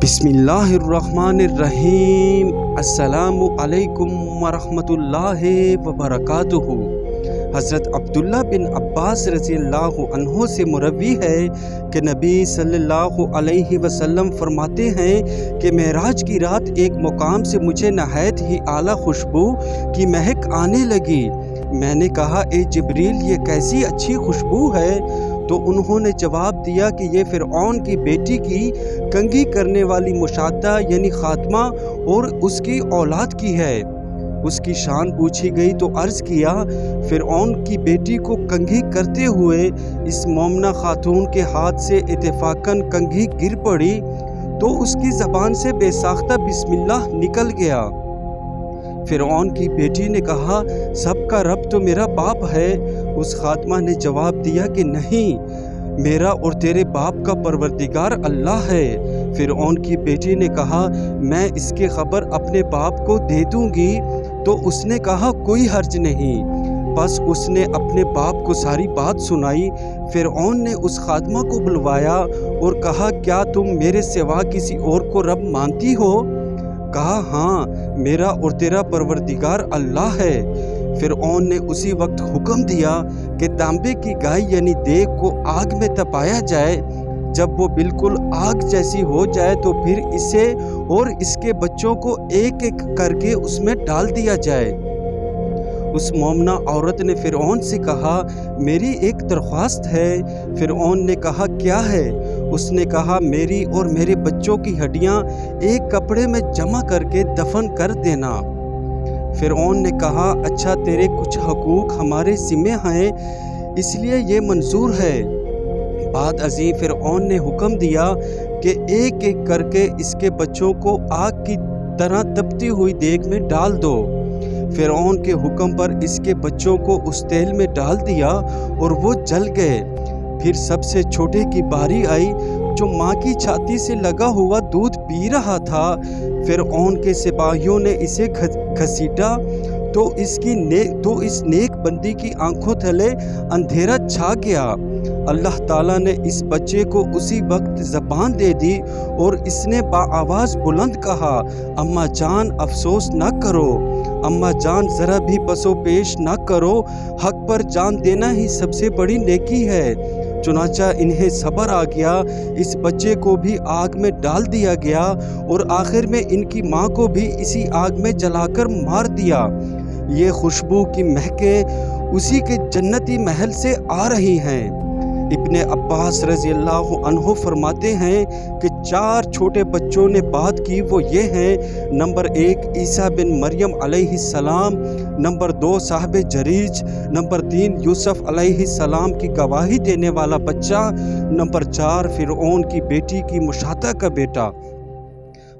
بسم اللہ الرحمن الرحیم۔ السلام علیکم ورحمۃ اللہ وبرکاتہ۔ حضرت عبداللہ بن عباس رضی اللہ عنہ سے مروی ہے کہ نبی صلی اللہ علیہ وسلم فرماتے ہیں کہ معراج کی رات ایک مقام سے مجھے نہایت ہی اعلیٰ خوشبو کی مہک آنے لگی۔ میں نے کہا اے جبریل، یہ کیسی اچھی خوشبو ہے؟ تو انہوں نے جواب دیا کہ یہ فرعون کی بیٹی کی کنگھی کرنے والی مشادہ یعنی خاتمہ اور اس کی اولاد کی ہے۔ اس کی شان پوچھی گئی تو عرض کیا، فرعون کی بیٹی کو کنگھی کرتے ہوئے اس مومنہ خاتون کے ہاتھ سے اتفاقاً کنگھی گر پڑی تو اس کی زبان سے بے ساختہ بسم اللہ نکل گیا۔ فرعون کی بیٹی نے کہا، سب کا رب تو میرا باپ ہے۔ اس خاتمہ نے جواب دیا کہ نہیں، میرا اور تیرے باپ کا پروردگار اللہ ہے۔ فرعون کی بیٹی نے کہا، میں اس کی خبر اپنے باپ کو دے دوں گی۔ تو اس نے کہا، کوئی حرج نہیں۔ بس اس نے اپنے باپ کو ساری بات سنائی۔ فرعون نے اس خاتمہ کو بلوایا اور کہا، کیا تم میرے سوا کسی اور کو رب مانتی ہو؟ کہا، ہاں، میرا اور تیرا پروردگار اللہ ہے۔ فرعون نے اسی وقت حکم دیا کہ تانبے کی گائے یعنی دیگ کو آگ میں تپایا جائے۔ جب وہ بالکل آگ جیسی ہو جائے تو پھر اسے اور اس کے بچوں کو ایک ایک کر کے اس میں ڈال دیا جائے۔ اس مومنہ عورت نے فرعون سے کہا، میری ایک درخواست ہے۔ فرعون نے کہا، کیا ہے؟ اس نے کہا، میری اور میرے بچوں کی ہڈیاں ایک کپڑے میں جمع کر کے دفن کر دینا۔ فرعون نے کہا، اچھا، تیرے کچھ حقوق ہمارے ذمہ ہیں، اس لیے یہ منظور ہے۔ بعد ازیں فرعون نے حکم دیا کہ ایک ایک کر کے اس کے بچوں کو آگ کی طرح تپتی ہوئی دیگ میں ڈال دو۔ فرعون کے حکم پر اس کے بچوں کو اس تیل میں ڈال دیا اور وہ جل گئے۔ پھر سب سے چھوٹے کی باری آئی جو ماں کی چھاتی سے لگا ہوا دودھ پی رہا تھا۔ فرعون کے سپاہیوں نے اسے گھسیٹا تو اس نیک بندی کی آنکھوں تلے اندھیرا چھا گیا۔ اللہ تعالیٰ نے اس بچے کو اسی وقت زبان دے دی اور اس نے بآواز بلند کہا، اماں جان افسوس نہ کرو، اماں جان ذرا بھی پسو پیش نہ کرو، حق پر جان دینا ہی سب سے بڑی نیکی ہے۔ چنانچہ انہیں صبر آ گیا، اس بچے کو بھی آگ میں ڈال دیا گیا اور آخر میں ان کی ماں کو بھی اسی آگ میں جلا کر مار دیا۔ یہ خوشبو کی مہکیں اسی کے جنتی محل سے آ رہی ہیں۔ ابن عباس رضی اللہ عنہ فرماتے ہیں کہ 4 چھوٹے بچوں نے بات کی، وہ یہ ہیں: نمبر 1 عیسیٰ بن مریم علیہ السلام، نمبر 2 صاحب جریج، نمبر 3 یوسف علیہ السلام کی گواہی دینے والا بچہ، نمبر 4 فرعون کی بیٹی کی مشادہ کا بیٹا۔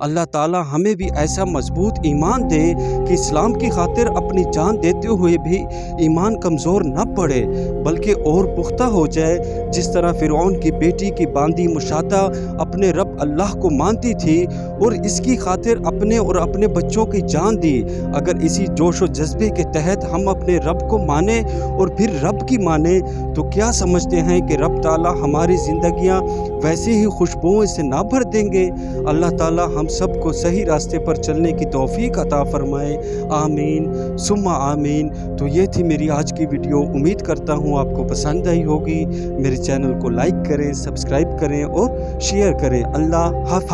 اللہ تعالیٰ ہمیں بھی ایسا مضبوط ایمان دے کہ اسلام کی خاطر اپنی جان دیتے ہوئے بھی ایمان کمزور نہ پڑے بلکہ اور پختہ ہو جائے، جس طرح فرعون کی بیٹی کی باندھی مشادہ اپنے رب اللہ کو مانتی تھی اور اس کی خاطر اپنے اور اپنے بچوں کی جان دی۔ اگر اسی جوش و جذبے کے تحت ہم اپنے رب کو مانیں اور پھر رب کی مانیں تو کیا سمجھتے ہیں کہ رب تعالیٰ ہماری زندگیاں ویسے ہی خوشبوؤں سے نہ بھر دیں گے؟ اللہ تعالیٰ ہم سب کو صحیح راستے پر چلنے کی توفیق عطا فرمائے، آمین ثم آمین۔ تو یہ تھی میری آج کی ویڈیو، امید کرتا ہوں آپ کو پسند آئی ہوگی۔ میرے چینل کو لائک کریں، سبسکرائب کریں اور شیئر کریں۔ اللہ حافظ۔